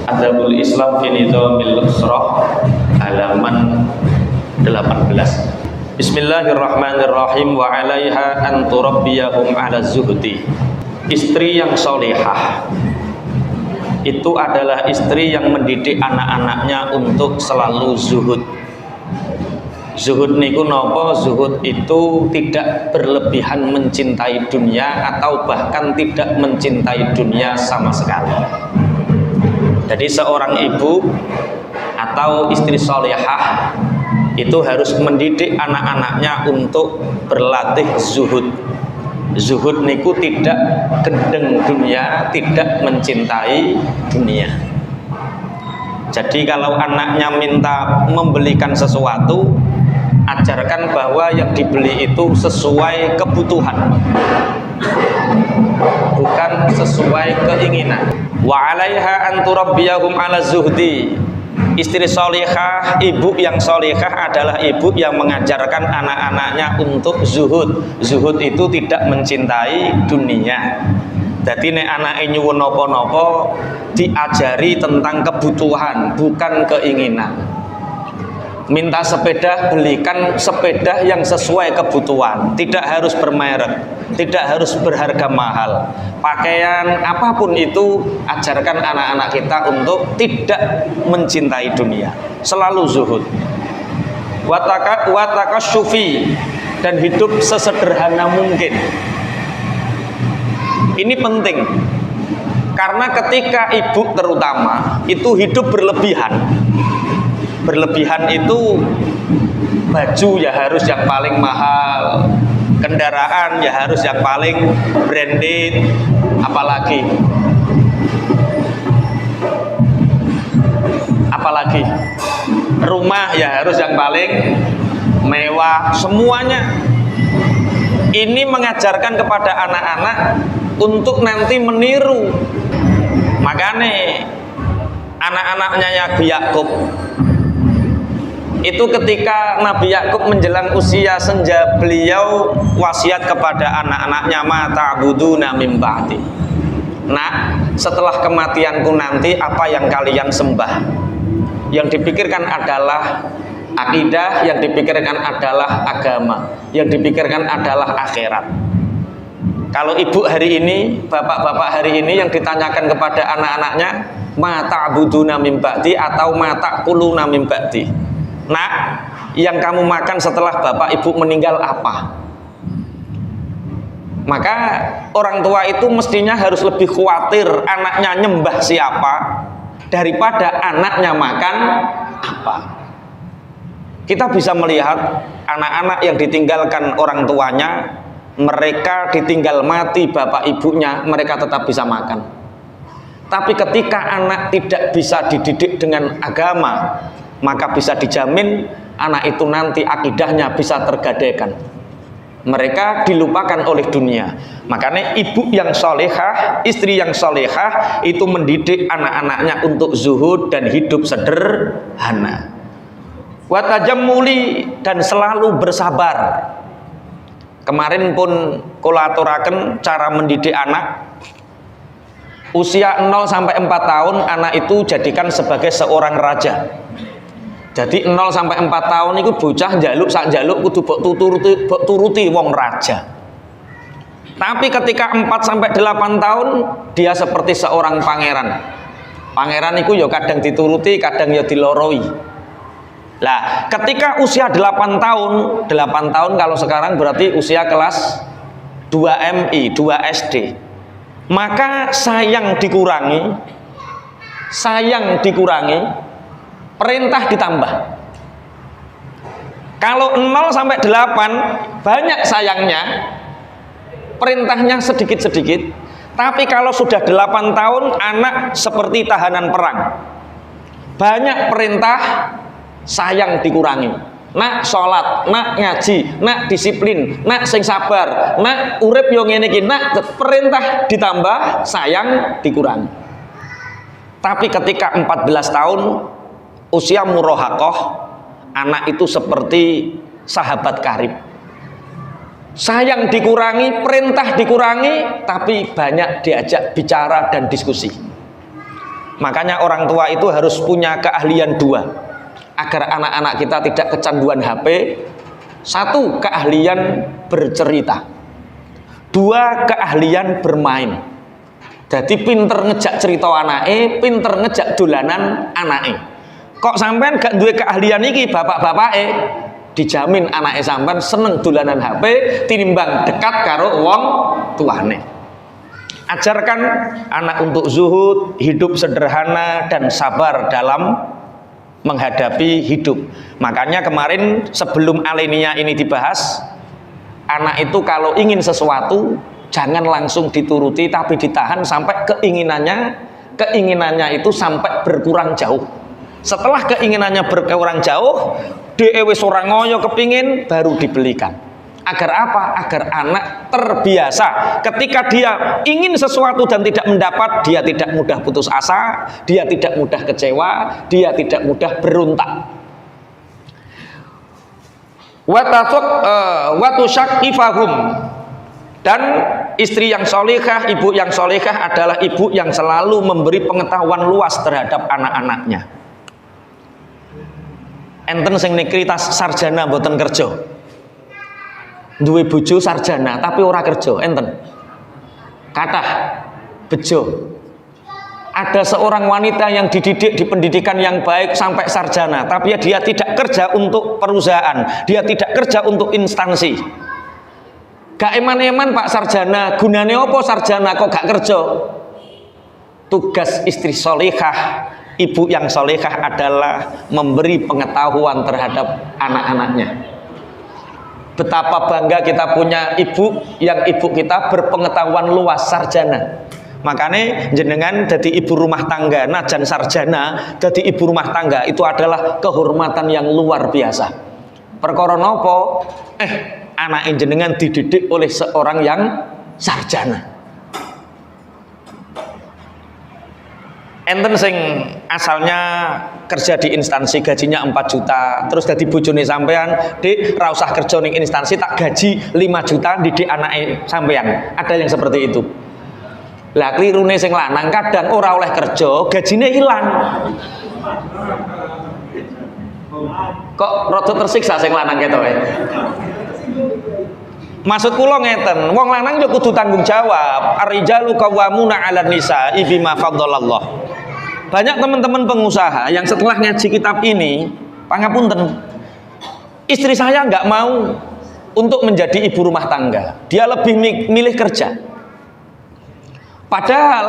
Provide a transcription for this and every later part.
Adabul Islam fi Nizamil Usrah halaman 18. Bismillahirrahmanirrahim. Wa 'alaiha an turabbiyahum 'ala zuhdi. Istri yang solehah itu adalah istri yang mendidik anak-anaknya untuk selalu zuhud. Zuhud niku napa? Zuhud itu tidak berlebihan mencintai dunia atau bahkan tidak mencintai dunia sama sekali. Jadi seorang ibu atau istri solehah itu harus mendidik anak-anaknya untuk berlatih zuhud. Zuhud niku tidak gendeng dunia, tidak mencintai dunia. Jadi kalau anaknya minta membelikan sesuatu, ajarkan bahwa yang dibeli itu sesuai kebutuhan, bukan sesuai keinginan. Wa 'alaiha an turabbiyahum 'ala zuhdi. Istri solehah, ibu yang solehah adalah ibu yang mengajarkan anak-anaknya untuk zuhud. Zuhud itu tidak mencintai dunia. Jadi nek anake nyuwun napa-napa diajari tentang kebutuhan, bukan keinginan. Minta sepeda, belikan sepeda yang sesuai kebutuhan. Tidak harus bermerek, tidak harus berharga mahal. Pakaian apapun itu, ajarkan anak-anak kita untuk tidak mencintai dunia, selalu zuhud. Watakasyufi, dan hidup sesederhana mungkin. Ini penting, karena ketika ibu terutama itu hidup berlebihan. Berlebihan itu baju ya harus yang paling mahal, kendaraan ya harus yang paling branded, apalagi rumah ya harus yang paling mewah, semuanya. Ini mengajarkan kepada anak-anak untuk nanti meniru. Makanya anak-anaknya Nabi Yakub itu ketika Nabi Yakub menjelang usia senja, beliau wasiat kepada anak-anaknya, ma ta'buduna min ba'di. Nah, setelah kematianku nanti apa yang kalian sembah? Yang dipikirkan adalah akidah, yang dipikirkan adalah agama, yang dipikirkan adalah akhirat. Kalau ibu hari ini, bapak-bapak hari ini yang ditanyakan kepada anak-anaknya, ma ta'buduna min ba'di atau ma ta'kuluna min ba'di. Nah, yang kamu makan setelah bapak ibu meninggal apa? Maka orang tua itu mestinya harus lebih khawatir anaknya nyembah siapa daripada anaknya makan apa. Kita bisa melihat anak-anak yang ditinggalkan orang tuanya, mereka ditinggal mati bapak ibunya, mereka tetap bisa makan. Tapi ketika anak tidak bisa dididik dengan agama, maka bisa dijamin anak itu nanti akidahnya bisa tergadaikan. Mereka dilupakan oleh dunia. Makanya ibu yang solehah, istri yang solehah itu mendidik anak-anaknya untuk zuhud dan hidup sederhana. Watajammuli, dan selalu bersabar. Kemarin pun kula aturaken cara mendidik anak. Usia 0 sampai 4 tahun anak itu jadikan sebagai seorang raja. Jadi 0 sampai 4 tahun itu bocah njaluk sak njaluk kudu mbok turuti wong raja. Tapi ketika 4 sampai 8 tahun dia seperti seorang pangeran. Pangeran itu ya kadang dituruti, kadang ya diloroi. Lah, ketika usia 8 tahun kalau sekarang berarti usia kelas 2 MI, 2 SD. Maka sayang dikurangi, perintah ditambah. Kalau 0 sampai 8 banyak sayangnya, perintahnya sedikit-sedikit. Tapi kalau sudah 8 tahun anak seperti tahanan perang. Banyak perintah, sayang dikurangi. Nak sholat, nak ngaji, nak disiplin, nak sing sabar, nak urip yo ngene iki, nak perintah ditambah, sayang dikurangi. Tapi ketika 14 tahun usia murahaqah, anak itu seperti sahabat karib. Sayang dikurangi, perintah dikurangi, tapi banyak diajak bicara dan diskusi. Makanya orang tua itu harus punya keahlian dua agar anak-anak kita tidak kecanduan HP. Satu, keahlian bercerita. Dua, keahlian bermain. Jadi pinter ngejak cerita anake, pinter ngejak dolanan anake. Kok sampean gak duwe keahlian iki bapak-bapake, dijamin anake sampean seneng dolanan HP tinimbang dekat karo wong tuane. Ajarkan anak untuk zuhud, hidup sederhana dan sabar dalam menghadapi hidup. Makanya kemarin sebelum alenia ini dibahas, anak itu kalau ingin sesuatu jangan langsung dituruti, tapi ditahan sampai keinginannya itu sampai berkurang jauh. Setelah keinginannya berkurang jauh, wis ora ngoyo kepingin, baru dibelikan. Agar apa? Agar anak terbiasa. Ketika dia ingin sesuatu dan tidak mendapat, dia tidak mudah putus asa, dia tidak mudah kecewa, dia tidak mudah berontak. Watusyakifahum. Dan istri yang solehah, ibu yang solehah adalah ibu yang selalu memberi pengetahuan luas terhadap anak-anaknya. Enten sing niki tas sarjana mboten kerja. Duwe bojo sarjana tapi ora kerja, enten. Kathah bejo. Ada seorang wanita yang dididik di pendidikan yang baik sampai sarjana, tapi dia tidak kerja untuk perusahaan, dia tidak kerja untuk instansi. Gak eman-eman Pak sarjana, gunane apa sarjana kok gak kerja? Tugas istri solehah, ibu yang solehah adalah memberi pengetahuan terhadap anak-anaknya. Betapa bangga kita punya ibu yang ibu kita berpengetahuan luas, sarjana. Makanya jenengan jadi ibu rumah tangga, najan sarjana, jadi ibu rumah tangga itu adalah kehormatan yang luar biasa. Perkara napa? Anak jenengan dididik oleh seorang yang sarjana. Enten sing asalnya kerja di instansi gajinya 4 juta, terus dadi bojone sampean, "Dik, ra usah kerja ning instansi, tak gaji 5 juta didik anake sampean." Ada yang seperti itu. Lah klirune sing lanang kadang ora oleh kerja, gajine ilang. Kok rada tersiksa sing lanang ketoke. Maksud kula ngeten, wong lanang yo kudu tanggung jawab. Ar-rijalu qawwamuna 'alan nisa'i bima faddalallah. Banyak teman-teman pengusaha yang setelah ngaji kitab ini, pangapunten, istri saya nggak mau untuk menjadi ibu rumah tangga. Dia lebih milih kerja. Padahal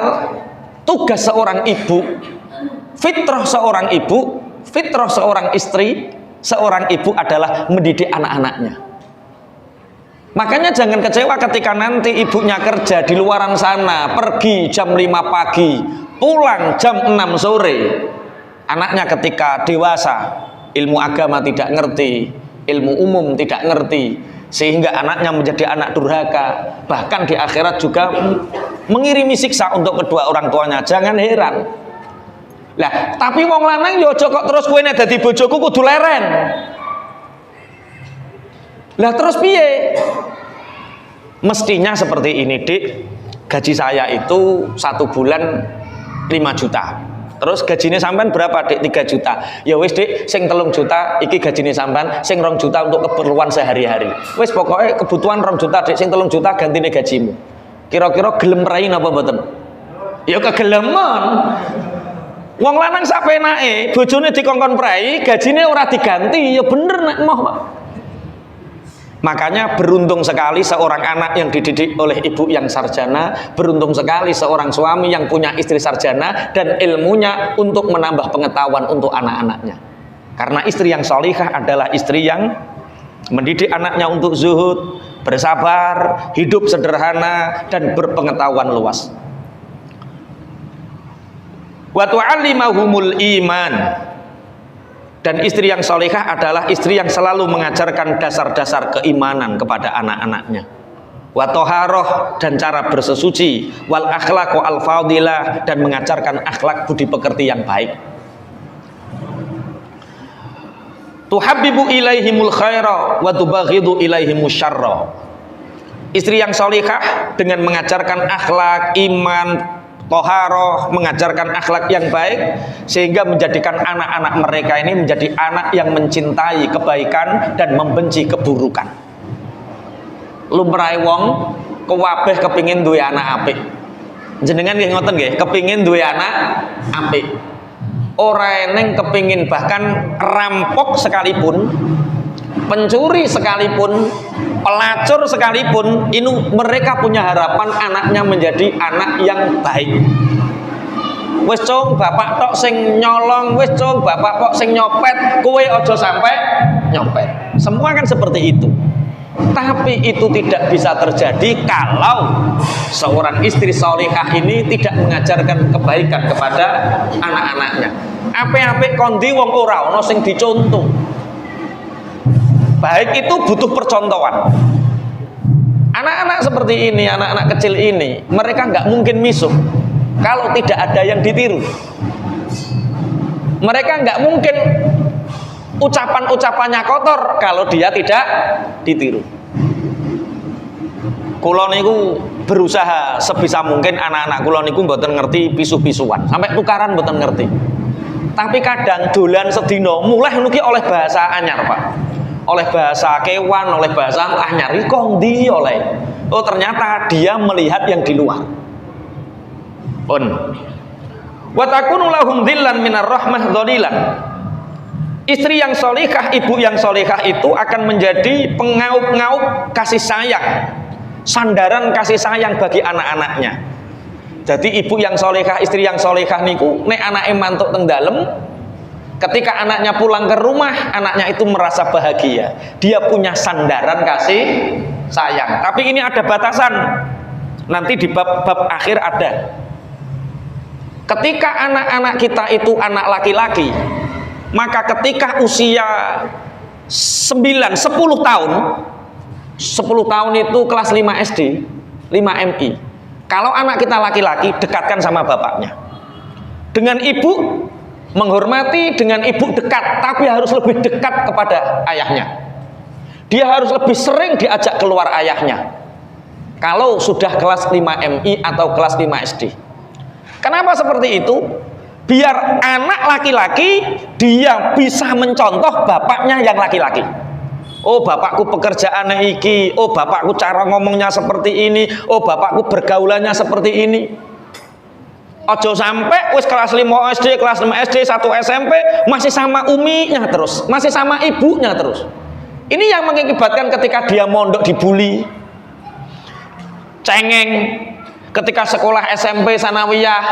tugas seorang ibu, fitrah seorang ibu, fitrah seorang istri, seorang ibu adalah mendidik anak-anaknya. Makanya jangan kecewa ketika nanti ibunya kerja di luaran sana, pergi jam 5 pagi, pulang jam 6 sore. Anaknya ketika dewasa, ilmu agama tidak ngerti, ilmu umum tidak ngerti, sehingga anaknya menjadi anak durhaka, bahkan di akhirat juga mengirimi siksa untuk kedua orang tuanya. Jangan heran. Lah, tapi wong lanang yo aja kok terus kowe nek dadi bojoku kudu leren. Lah terus piye? Mestinya seperti ini, Dik. Gaji saya itu 1 bulan 5 juta. Terus gajinya sampean berapa, Dik? 3 juta. Ya wis, Dik, sing 3 juta iki gajine sampean, sing 2 juta untuk keperluan sehari-hari. Wis pokoknya kebutuhan 2 juta, Dik, sing 3 juta gantine gajimu. Kira-kira gelem rai napa mboten? Ya kegelemen. Wong lanang sak penake, bojone dikongkon prai, gajine ora diganti, ya bener nek moh, Pak. Makanya beruntung sekali seorang anak yang dididik oleh ibu yang sarjana, beruntung sekali seorang suami yang punya istri sarjana dan ilmunya untuk menambah pengetahuan untuk anak-anaknya. Karena istri yang sholihah adalah istri yang mendidik anaknya untuk zuhud, bersabar, hidup sederhana dan berpengetahuan luas. Wa tu'allimahumul iman. Dan istri yang solehah adalah istri yang selalu mengajarkan dasar-dasar keimanan kepada anak-anaknya. Wa toharoh, dan cara bersesuci. Wal akhlaqu al fadilah, dan mengajarkan akhlak budi pekerti yang baik. Tuhabbibu ilaihimul khaira wa tubaghidu ilaihimus syarra. Istri yang solehah dengan mengajarkan akhlak, iman, toharoh, mengajarkan akhlak yang baik, sehingga menjadikan anak-anak mereka ini menjadi anak yang mencintai kebaikan dan membenci keburukan. Lumrahe wong kuwabeh kepingin duwe anak apik. Jenengan nggih ngoten nggih, kepingin duwe anak apik. Ora eneng kepingin, bahkan rampok sekalipun, pencuri sekalipun, pelacur sekalipun, ini mereka punya harapan anaknya menjadi anak yang baik. Wis cung bapak tok sing nyolong, wis cung bapak tok sing nyopet, kowe aja sampai nyopet. Semua kan seperti itu. Tapi itu tidak bisa terjadi kalau seorang istri solihah ini tidak mengajarkan kebaikan kepada anak-anaknya. Apik-apik kondi wong ora ana sing dicontoh. Baik itu butuh percontohan. Anak-anak seperti ini, anak-anak kecil ini, mereka nggak mungkin misuh kalau tidak ada yang ditiru. Mereka nggak mungkin ucapan-ucapannya kotor kalau dia tidak ditiru. Kula niku berusaha sebisa mungkin anak-anak kula niku mboten ngerti pisu-pisuan, sampai tukaran mboten ngerti. Tapi kadang dolan sedina mulai nuki oleh bahasa anyar, Pak. Oleh bahasa kewan, oleh bahasa anyar iki kondi oleh. Oh, ternyata dia melihat yang di luar. Pun. Wa takunu lahum dhillan minar rahmah dhalilan. Istri yang solihah, ibu yang solihah itu akan menjadi pengaup-ngaup kasih sayang, sandaran kasih sayang bagi anak-anaknya. Jadi ibu yang solihah, istri yang solihah niku, nek anaknya mantuk teng dalem, ketika anaknya pulang ke rumah, anaknya itu merasa bahagia. Dia punya sandaran kasih sayang. Tapi ini ada batasan. Nanti di bab-bab akhir ada. Ketika anak-anak kita itu anak laki-laki, maka ketika usia 9, 10 tahun, 10 tahun itu kelas 5 SD, 5 MI. Kalau anak kita laki-laki, dekatkan sama bapaknya. Dengan ibu, menghormati, dengan ibu dekat, tapi harus lebih dekat kepada ayahnya. Dia harus lebih sering diajak keluar ayahnya. Kalau sudah kelas 5 MI atau kelas 5 SD. Kenapa seperti itu? Biar anak laki-laki dia bisa mencontoh bapaknya yang laki-laki. Oh, bapakku pekerjaannya iki, oh bapakku cara ngomongnya seperti ini, oh bapakku bergaulannya seperti ini. Ojo sampai wis kelas 5 SD, kelas 5 SD, 1 SMP masih sama uminya terus, masih sama ibunya terus. Ini yang mengakibatkan ketika dia mondok dibully, cengeng. Ketika sekolah SMP sanawiyah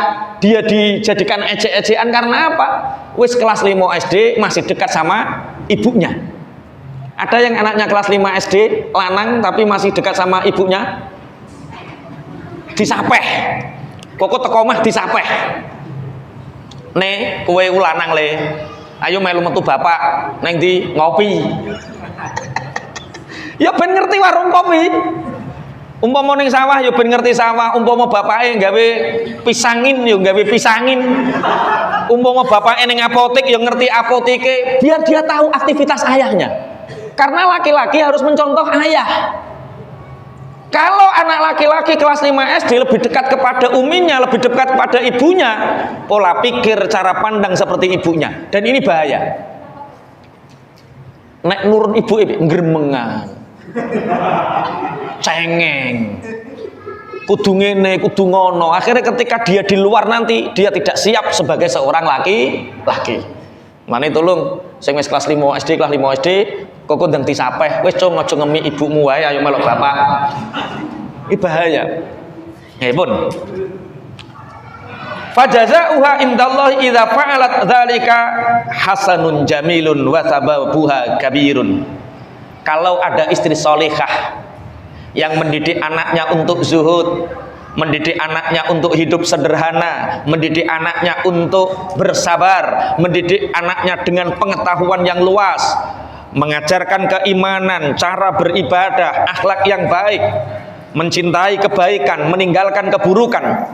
dia dijadikan ejek-ejekan karena apa? Wis kelas 5 SD masih dekat sama ibunya. Ada yang anaknya kelas 5 SD lanang tapi masih dekat sama ibunya, disapeh. Kok teko omah disapeh. Ne, kowe lanang le. Ayo melu metu bapak neng ndi ngopi. Ya ben ngerti warung kopi. Umpama ning sawah ya ben ngerti sawah, umpama bapake gawe pisangin ya gawe pisangin. Umpama bapake ning apotek ya ngerti apoteke, biar dia tahu aktivitas ayahnya. Karena laki-laki harus mencontoh ayah. Kalau anak laki-laki kelas 5 SD lebih dekat kepada uminya, lebih dekat kepada ibunya, pola pikir, cara pandang seperti ibunya, dan ini bahaya. Nek nurun ibu ngremengan, cengeng, kudu ngene, kudu ngono. Akhirnya ketika dia di luar nanti dia tidak siap sebagai seorang laki-laki. Mane tolong sing wis kelas 5 SD, kelas 5 SD kok ndang disapeh, wis cung aja ngemi ibumu wae, ayo melok bapak. Ini bahaya. Nggih pun. Fajazauha indallahi idza fa'alat dzalika hasanun jamilun wa thawabuha kabirun. Kalau ada istri solihah yang mendidik anaknya untuk zuhud, mendidik anaknya untuk hidup sederhana, mendidik anaknya untuk bersabar, mendidik anaknya dengan pengetahuan yang luas, mengajarkan keimanan, cara beribadah, akhlak yang baik, mencintai kebaikan, meninggalkan keburukan,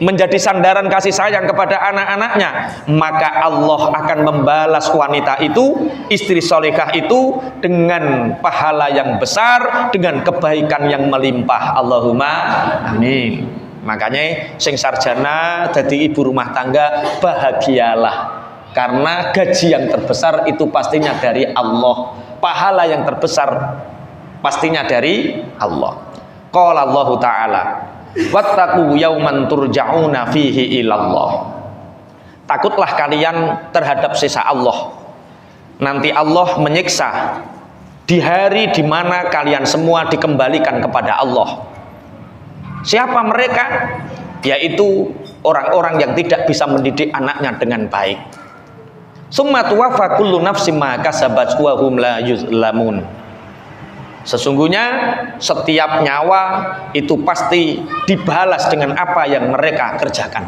menjadi sandaran kasih sayang kepada anak-anaknya, maka Allah akan membalas wanita itu, istri solehah itu, dengan pahala yang besar, dengan kebaikan yang melimpah. Allahumma amin. Makanya sing sarjana jadi ibu rumah tangga bahagialah, karena gaji yang terbesar itu pastinya dari Allah, pahala yang terbesar pastinya dari Allah. Qala Allah Ta'ala wattaqu yauman turja'una fihi ilallah. Takutlah kalian terhadap sisa Allah. Nanti Allah menyiksa di hari di mana kalian semua dikembalikan kepada Allah. Siapa mereka? Yaitu orang-orang yang tidak bisa mendidik anaknya dengan baik. Summa tuwaffa kullu nafsin ma kasabat wa hum la yuzlamun. Sesungguhnya setiap nyawa itu pasti dibalas dengan apa yang mereka kerjakan,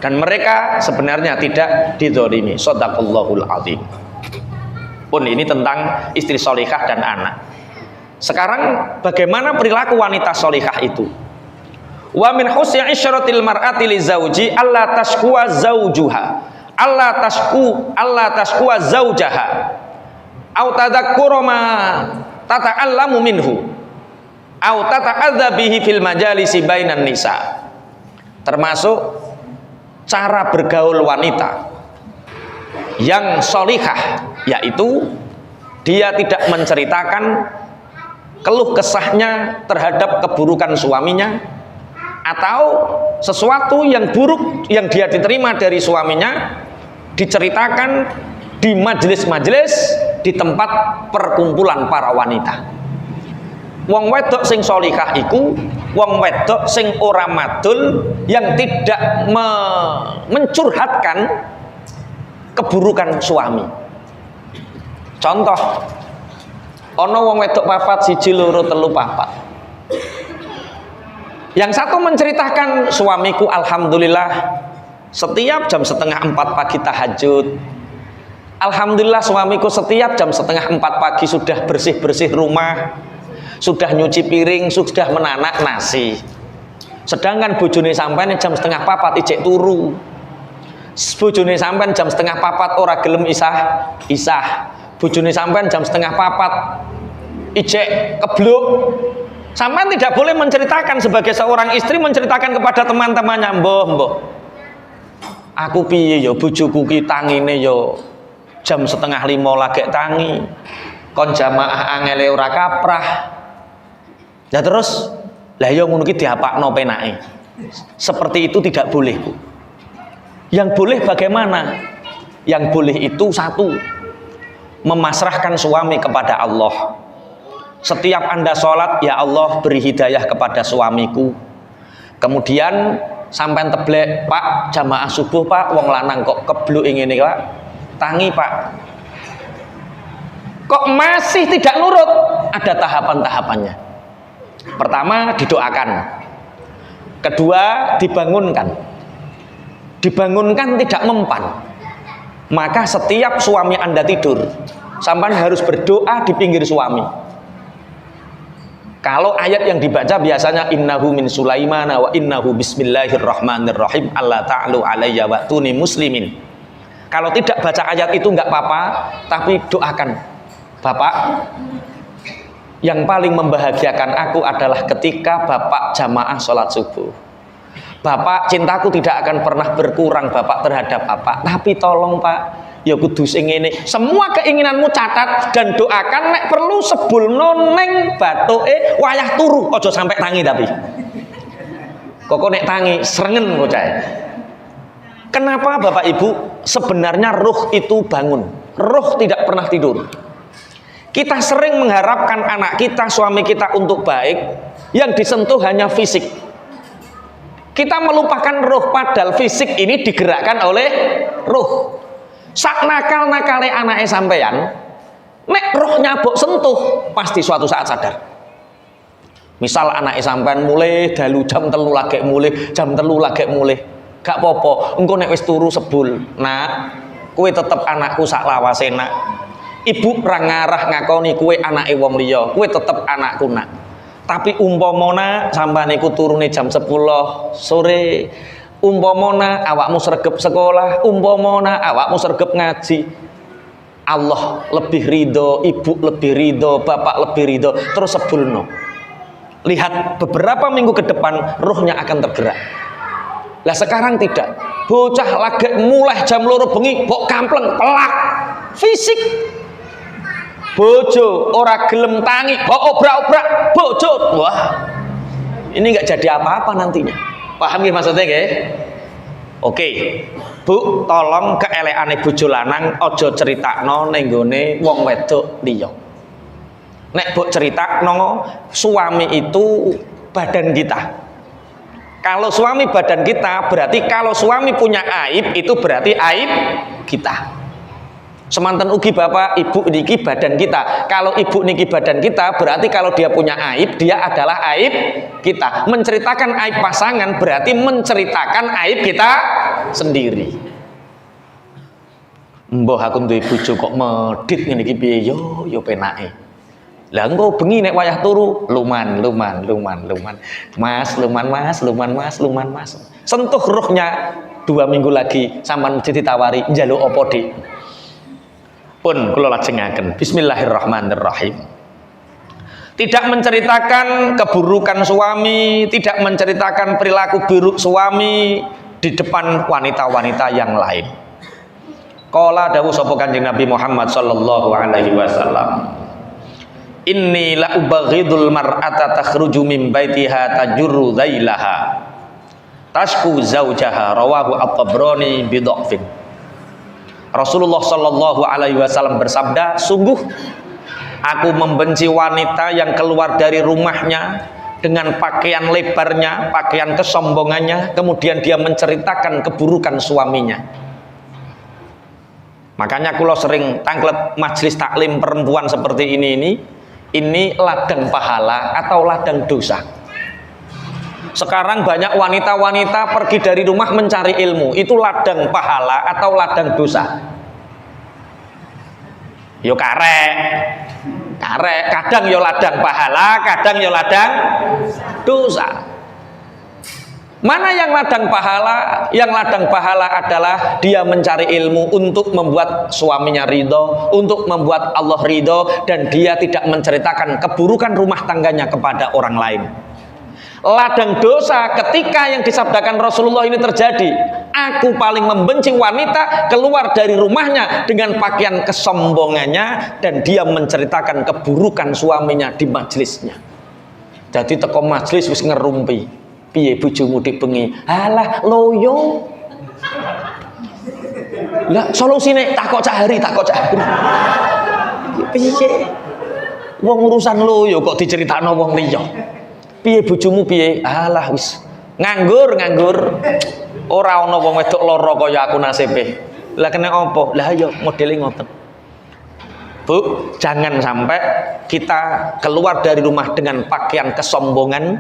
dan mereka sebenarnya tidak dizalimi. Shadaqallahul azim. Pun ini tentang istri solikah dan anak. Sekarang bagaimana perilaku wanita solikah itu? Wa min husni isyratil mar'ati li zauji alla tashkuwa zaujuha alla tashkuwa zaujaha au tadzakkura ma tata'allamu minhu au tata'adza bihi fil majalisi bainan nisa. Termasuk cara bergaul wanita yang solihah, yaitu dia tidak menceritakan keluh kesahnya terhadap keburukan suaminya, atau sesuatu yang buruk yang dia diterima dari suaminya diceritakan di majelis-majelis, di tempat perkumpulan para wanita. Wong wedok sing solikah iku wong wedok sing ora madul, yang tidak mencurhatkan keburukan suami. Contoh, ono wong wedok papat, siji loro telu papat. Yang satu menceritakan, suamiku alhamdulillah setiap jam 3:30 pagi tahajud. Alhamdulillah suamiku setiap jam 3:30 pagi sudah bersih-bersih rumah, sudah nyuci piring, sudah menanak nasi. Sedangkan bojone sampean jam 3:30 ijek turu. Bojone sampean jam 3:30 ora gelem isah. Bojone sampean jam 3:30 ijek kebluk. Sampean tidak boleh menceritakan, sebagai seorang istri menceritakan kepada teman-temannya, mbah, aku piye ya bojoku ki tangine ya jam 4:30 lagi tangi, kon jamaah angele ora kaprah. Ya terus, lah ya ngono ki diapakno penake. Seperti itu tidak boleh, Bu. Yang boleh bagaimana? Yang boleh itu satu, memasrahkan suami kepada Allah. Setiap Anda sholat, ya Allah beri hidayah kepada suamiku. Kemudian sampai teblek, Pak jamaah subuh Pak, wong lanang kok kebluk ini Pak, tangi Pak, kok masih tidak nurut. Ada tahapan-tahapannya. Pertama, didoakan. Kedua, dibangunkan. Dibangunkan tidak mempan. Maka setiap suami Anda tidur, sampai harus berdoa di pinggir suami. Kalau ayat yang dibaca biasanya innahu min Sulaiman wa innahu bismillahirrahmanirrahim alla ta'lu alayya wa'tuni muslimin. Kalau tidak baca ayat itu enggak apa-apa, tapi doakan, Bapak, yang paling membahagiakan aku adalah ketika Bapak jamaah sholat subuh. Bapak, cintaku tidak akan pernah berkurang Bapak terhadap Bapak, tapi tolong Pak, ya kudu sing ngene. Semua keinginanmu catat dan doakan, nek perlu sebulno ning bathuke wayah turu, aja sampai tangi. Tapi kok nek tangi srengen kocae. Kenapa Bapak Ibu? Sebenarnya ruh itu bangun. Ruh tidak pernah tidur. Kita sering mengharapkan anak kita, suami kita untuk baik, yang disentuh hanya fisik. Kita melupakan ruh, padahal fisik ini digerakkan oleh ruh. Sak nakal-nakale anake sampeyan, nek rohnya mbok sentuh, pasti suatu saat sadar. Misal anake sampeyan mulai dalu jam 3 lagi mulai, jam 3 lagi mulai, gak apa-apa, engko nek wis turu sebul, nak, kowe tetep anakku sak lawase nak. Ibu ra ngarah ngakoni kowe anake wong liya, kowe tetep anakku nak. Tapi umpamana sampeyan iku turune jam 10 sore, umpamana awakmu sregep sekolah, umpamana awakmu sregep ngaji, Allah lebih ridho, ibu lebih ridho, bapak lebih ridho, terus sebulno. lihat beberapa minggu ke depan ruhnya akan tergerak. Lah sekarang tidak. Bocah lagi mulai jam 2 bengi kok kampleng pelak fisik. Bojo ora gelem tangi kok obrak-obrak bojo. Wah, ini nggak jadi apa-apa nantinya. Paham nggih maksudnya nggih? Oke, Bu, tolong keeleane bojo lanang aja critakno ning gone wong wedok liya. Nek mbok critakno suami itu badan kita. Kalau suami badan kita, berarti kalau suami punya aib, itu berarti aib kita. Semanten ugi bapak, ibu niki badan kita. Kalau ibu niki badan kita, berarti kalau dia punya aib, dia adalah aib kita. Menceritakan aib pasangan, berarti menceritakan aib kita sendiri. Mbah aku duwe bojo kok medhit ngene iki piye yo penake. Lah engko bengi nek wayah turu luman. Mas. Sentuh rohnya 2 minggu lagi sampean ditawari njaluk apa Dik? Pun kula lajengaken. Bismillahirrahmanirrahim. Tidak menceritakan keburukan suami, tidak menceritakan perilaku buruk suami di depan wanita-wanita yang lain. Qala dawuh sapa Kanjeng Nabi Muhammad sallallahu alaihi wasallam. Inni la ubaghidul mar'ata takhruju min baitiha tajurru dhailaha tashku zaujaha rawahu at-Tabrani bidhafin. Rasulullah sallallahu alaihi wasallam bersabda, sungguh aku membenci wanita yang keluar dari rumahnya dengan pakaian lebarnya, pakaian kesombongannya, kemudian dia menceritakan keburukan suaminya. Makanya kula sering tanglet majelis taklim perempuan seperti ini ladang pahala atau ladang dosa. Sekarang banyak wanita-wanita pergi dari rumah mencari ilmu, itu ladang pahala atau ladang dosa? Yo karek, kadang yo ladang pahala, kadang yo ladang dosa. Mana yang ladang pahala? Yang ladang pahala adalah dia mencari ilmu untuk membuat suaminya ridho, untuk membuat Allah ridho, dan dia tidak menceritakan keburukan rumah tangganya kepada orang lain. Ladang dosa ketika yang disabdakan Rasulullah ini terjadi. Aku paling membenci wanita keluar dari rumahnya dengan pakaian kesombongannya dan dia menceritakan keburukan suaminya di majelisnya. Jadi teko majelis wis ngerumpi. Piye bojomu dik bengi? Alah loyo. Lah solusine takok Cak Hari. Piye? Wong urusan loyo kok diceritakno wong liya. Piye bojomu piye? Alah wis nganggur. Ora ana wong wedok lara kaya aku nasibe. Lah kena apa? Lah ya modele ngoten. Bu, jangan sampai kita keluar dari rumah dengan pakaian kesombongan,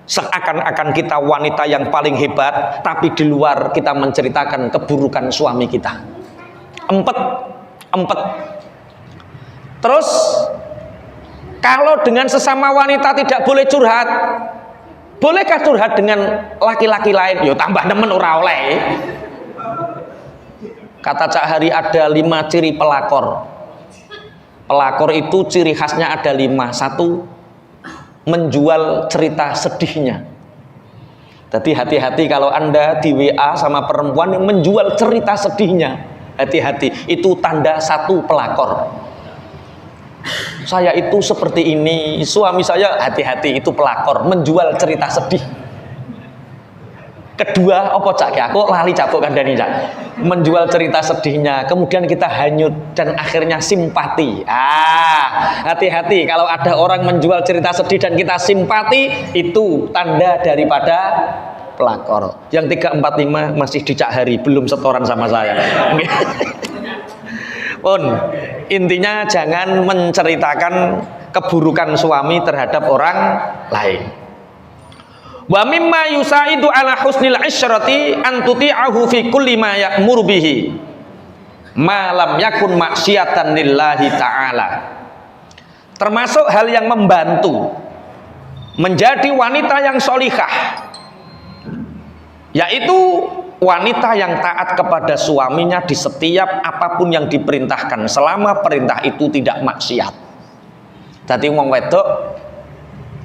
seakan-akan kita wanita yang paling hebat, tapi di luar kita menceritakan keburukan suami kita. Empet. Terus kalau dengan sesama wanita tidak boleh curhat, bolehkah curhat dengan laki-laki lain? Yo tambah nemen ora oleh. Kata Cak Hari ada 5 ciri pelakor. Pelakor itu ciri khasnya ada 5. 1, menjual cerita sedihnya. Jadi hati-hati kalau Anda di WA sama perempuan yang menjual cerita sedihnya. Hati-hati, itu tanda 1 pelakor. Saya itu seperti ini, suami saya, hati-hati, itu pelakor, menjual cerita sedih. Kedua, apa Cak? Aku lali cabuk kandhani Cak. Menjual cerita sedihnya, kemudian kita hanyut dan akhirnya simpati. Hati-hati kalau ada orang menjual cerita sedih dan kita simpati, itu tanda daripada pelakor. Yang 3, 4, 5 masih di Cak Hari, belum setoran sama saya. Pun intinya jangan menceritakan keburukan suami terhadap orang lain. Wa mimma yusaidu ala husnil isyrati an tuti'ahu fi kulli ma ya'muru bihi ma lam yakun maksiatan lillahi ta'ala. Termasuk hal yang membantu menjadi wanita yang sholihah, yaitu wanita yang taat kepada suaminya di setiap apapun yang diperintahkan, selama perintah itu tidak maksiat. Jadi wong wedok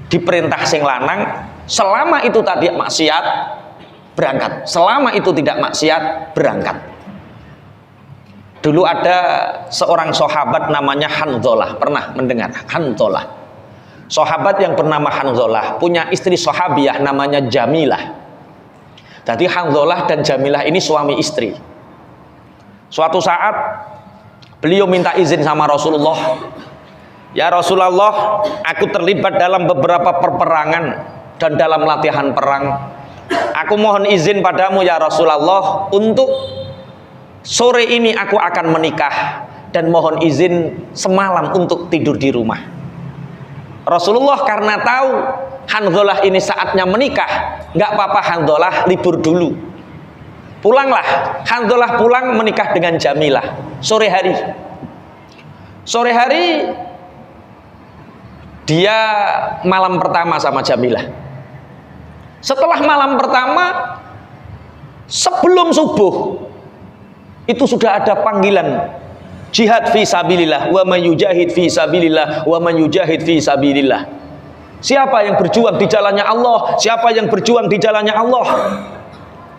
diperintah sing lanang, selama itu tadi maksiat berangkat, selama itu tidak maksiat berangkat. Dulu ada seorang sahabat namanya Hanzalah, pernah mendengar Hanzalah? Sahabat yang bernama Hanzalah punya istri sahabiyah namanya Jamilah. Jadi Hanzalah dan Jamilah ini suami istri. Suatu saat beliau minta izin sama Rasulullah, ya Rasulullah, aku terlibat dalam beberapa peperangan dan dalam latihan perang. Aku mohon izin padamu ya Rasulullah, untuk sore ini aku akan menikah dan mohon izin semalam untuk tidur di rumah. Rasulullah karena tahu Hanzalah ini saatnya menikah, nggak apa-apa Hanzalah libur dulu. Pulanglah, Hanzalah pulang menikah dengan Jamilah sore hari. Sore hari dia malam pertama sama Jamilah. Setelah malam pertama, sebelum subuh itu sudah ada panggilan jihad fi sabilillah, wa man yujahid fi sabilillah, wa man yujahid fi sabilillah. Siapa yang berjuang di jalannya Allah? Siapa yang berjuang di jalannya Allah?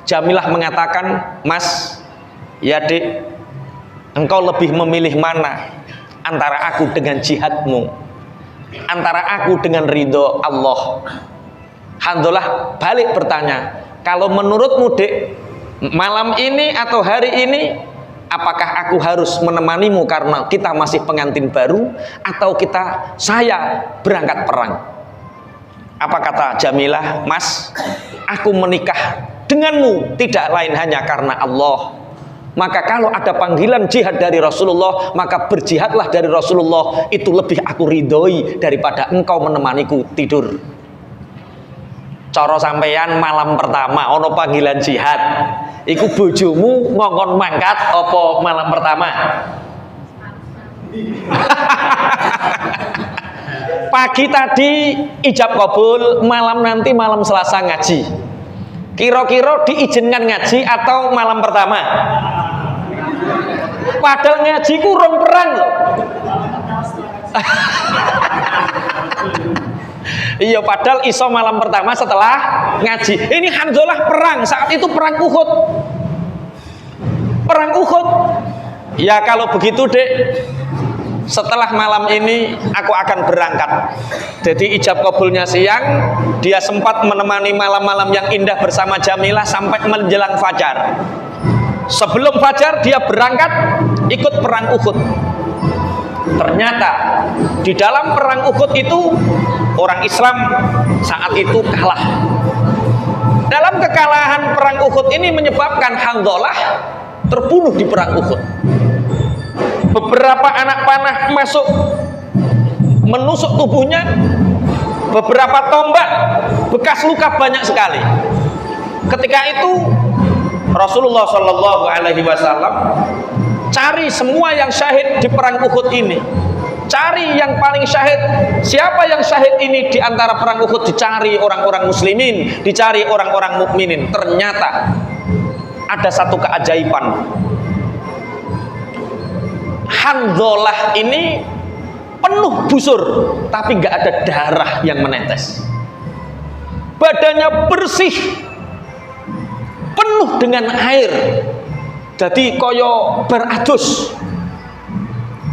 Jamilah mengatakan, Mas, ya dek, engkau lebih memilih mana antara aku dengan jihadmu, antara aku dengan ridho Allah? Hanzalah balik bertanya, kalau menurutmu dek, malam ini atau hari ini, apakah aku harus menemanimu karena kita masih pengantin baru, atau saya berangkat perang? Apa kata Jamilah? Mas, aku menikah denganmu tidak lain hanya karena Allah. Maka kalau ada panggilan jihad dari Rasulullah, maka berjihadlah dari Rasulullah, itu lebih aku ridhoi daripada engkau menemaniku tidur. Cara sampeyan malam pertama ono panggilan jihad, iku bojomu ngongkon mangkat apa malam pertama? Pagi tadi ijab kabul, malam nanti malam Selasa ngaji. Kira-kira diizinkan ngaji atau malam pertama? Padahal ngaji kurang perang. Iya, padahal iso malam pertama setelah ngaji. Ini Hanzalah perang, saat itu perang Uhud. Perang Uhud. Ya kalau begitu dek, setelah malam ini aku akan berangkat. Jadi ijab kabulnya siang, dia sempat menemani malam-malam yang indah bersama Jamilah sampai menjelang fajar. Sebelum fajar dia berangkat ikut perang Uhud. Ternyata di dalam perang Uhud itu orang Islam saat itu kalah. Dalam kekalahan perang Uhud ini menyebabkan Hanzalah terbunuh di perang Uhud. Beberapa anak panah masuk menusuk tubuhnya, beberapa tombak, bekas luka banyak sekali. Ketika itu Rasulullah Shallallahu Alaihi Wasallam cari semua yang syahid di perang Uhud ini, cari yang paling syahid. Siapa yang syahid ini di antara perang Uhud? Dicari orang-orang muslimin, dicari orang-orang mukminin. Ternyata ada satu keajaiban. Hanzalah ini penuh busur, tapi nggak ada darah yang menetes. Badannya bersih, penuh dengan air. Jadi koyo beradus.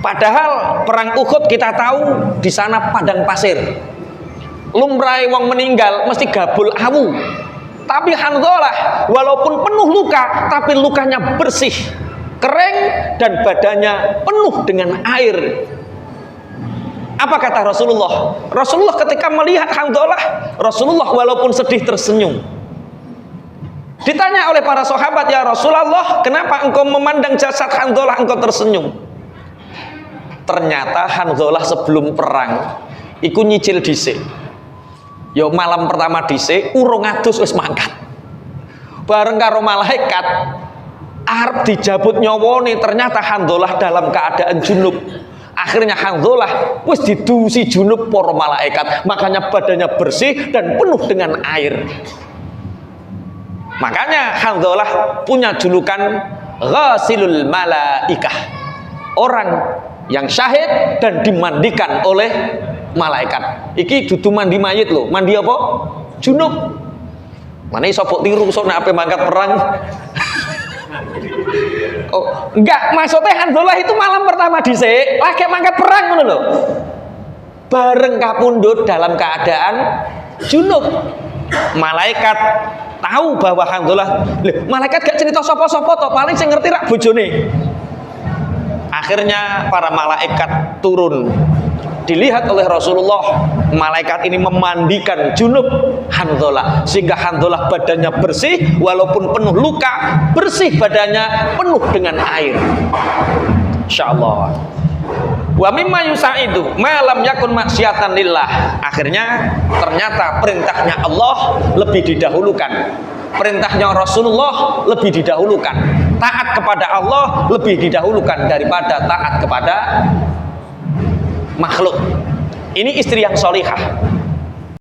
Padahal perang Uhud kita tahu di sana padang pasir. Lumrahe wong meninggal mesti gabul awu. Tapi Hanzalah walaupun penuh luka, tapi lukanya bersih, kering, dan badannya penuh dengan air. Apa kata Rasulullah? Rasulullah ketika melihat Hanzalah, Rasulullah walaupun sedih tersenyum. Ditanya oleh para sahabat, ya Rasulullah, kenapa engkau memandang jasad Hanzalah engkau tersenyum? Ternyata Hanzalah sebelum perang iku nyicil dhisik. Yo malam pertama dhisik urung adus wis mangkat. Bareng karo malaikat arep dijabut nyawane, ternyata Hanzalah dalam keadaan junub. Akhirnya Hanzalah wis didusi junub para malaikat, makanya badannya bersih dan penuh dengan air. Makanya Hanzalah punya julukan Ghasilul Malaikah, orang yang syahid dan dimandikan oleh malaikat. Iki dudu mandi mayit lho. Mandi apa? Junub. Mana iso mbok tiru sok nek ape mangkat perang. Oh, enggak, maksudnya Hanzalah itu malam pertama dhisik lagi mangkat perang ngono lho. Bareng kapundhut dalam keadaan junub. Malaikat tahu bahwa Hanzalah, malaikat gak cerita sapa-sapa to, paling sing ngerti rak bojone. Akhirnya para malaikat turun. Dilihat oleh Rasulullah, malaikat ini memandikan junub Hanzalah sehingga Hanzalah badannya bersih, walaupun penuh luka, bersih badannya, penuh dengan air. Insyaallah. Wa mimma yusaidu malam yakun maksiatan lillah. Akhirnya ternyata perintahnya Allah lebih didahulukan, perintahnya Rasulullah lebih didahulukan, taat kepada Allah lebih didahulukan daripada taat kepada makhluk. Ini istri yang solihah.